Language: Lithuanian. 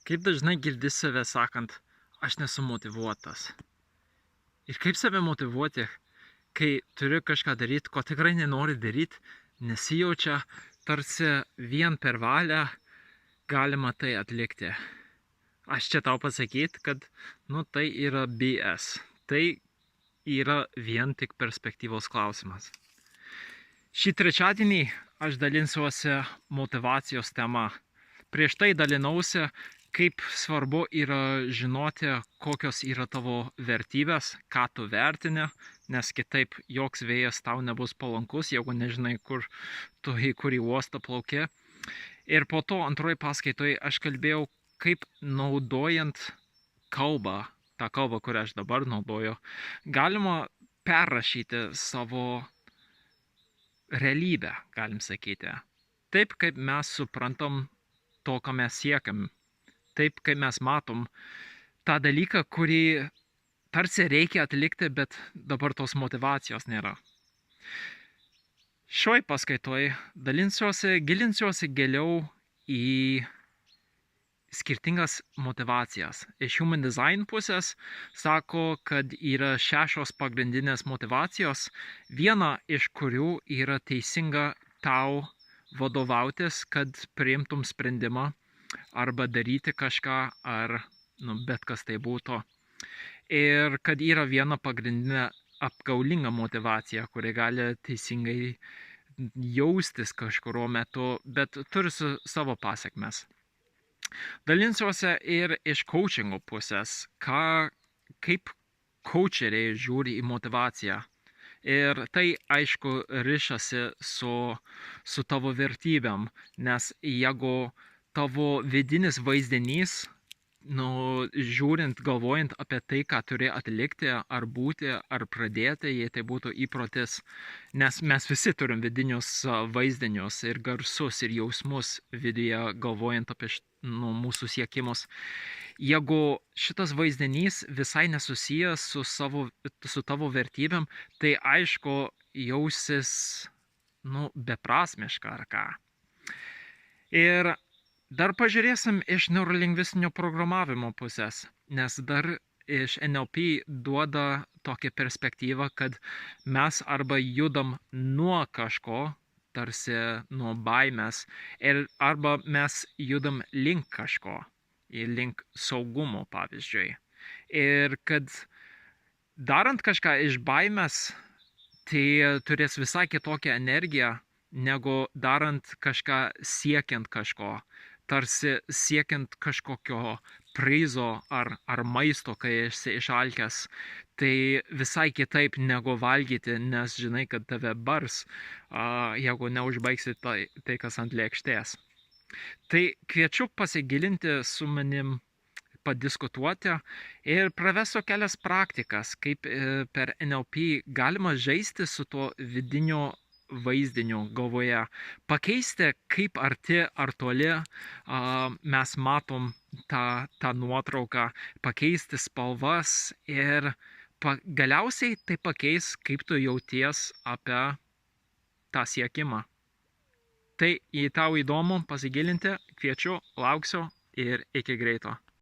Kaip dažnai girdi save sakant, aš nesu motyvuotas. Ir kaip save motyvuoti, kai turi kažką daryti, ko tikrai nenori daryti, nesijaučia, tarsi vien per valią galima tai atlikti. Aš čia tau pasakyti, kad tai yra BS. Tai yra vien tik perspektyvos klausimas. Šį trečiadienį aš dalinsiuosi motyvacijos tema. Prieš tai dalinausi, kaip svarbu yra žinoti, kokios yra tavo vertybės, ką tu vertini, nes kitaip joks vėjas tau nebus palankus, jeigu nežinai, į kurį uostą plauki. Ir po to antroji paskaitoje aš kalbėjau, kaip naudojant kalbą, tą kalbą, kurią aš dabar naudoju, galima perrašyti savo realybę, galim sakyti. Taip, kaip mes suprantam to, ką mes siekiam. Taip, kaip mes matom tą dalyką, kurį tarsi reikia atlikti, bet dabar tos motyvacijos nėra. Šioj paskaitoj gilinsiuosi giliau į skirtingas motyvacijas. Iš Human Design pusės sako, kad yra 6 pagrindinės motyvacijos, viena iš kurių yra teisinga tau vadovautis, kad priimtum sprendimą arba daryti kažką, ar bet kas tai būtų. Ir kad yra viena pagrindinė apgaulinga motyvacija, kuri gali teisingai jaustis kažkurio metu, bet turi savo pasekmes. Dalinsiuosi ir iš coachingo pusės, kaip coacheriai žiūri į motyvaciją. Ir tai, aišku, rišasi su tavo vertybėm, nes jeigu tavo vidinis vaizdinys, žiūrint, galvojant apie tai, ką turi atlikti, ar būti, ar pradėti, jei tai būtų įprotis, nes mes visi turim vidinius vaizdinius ir garsus ir jausmus viduje, galvojant apie mūsų siekimus. Jeigu šitas vaizdinys visai nesusijęs su tavo vertybėm, tai aišku jausis beprasmiška ar ką. Ir dar pažiūrėsim iš neurolingvistinio programavimo pusės, nes dar iš NLP duoda tokią perspektyvą, kad mes arba judam nuo kažko, tarsi nuo baimės, arba mes judam link kažko, link saugumo pavyzdžiui. Ir kad darant kažką iš baimės, tai turės visai kitokią energiją, negu darant kažką siekiant kažko. Tarsi siekiant kažkokio prizo ar maisto, kai esi išalkęs, tai visai kitaip negu valgyti, nes žinai, kad tave bars, jeigu neužbaigsi tai kas ant lėkštės. Tai kviečiu pasigilinti su manim, padiskutuoti ir pravesiu kelias praktikas, kaip per NLP galima žaisti su tuo vidiniu vaizdiniu galvoje, pakeisti, kaip arti ar toli mes matom tą nuotrauką, pakeisti spalvas ir galiausiai tai pakeis, kaip tu jauties apie tą siekimą. Tai, jei tau įdomu pasigilinti, kviečiu, lauksiu ir iki greito.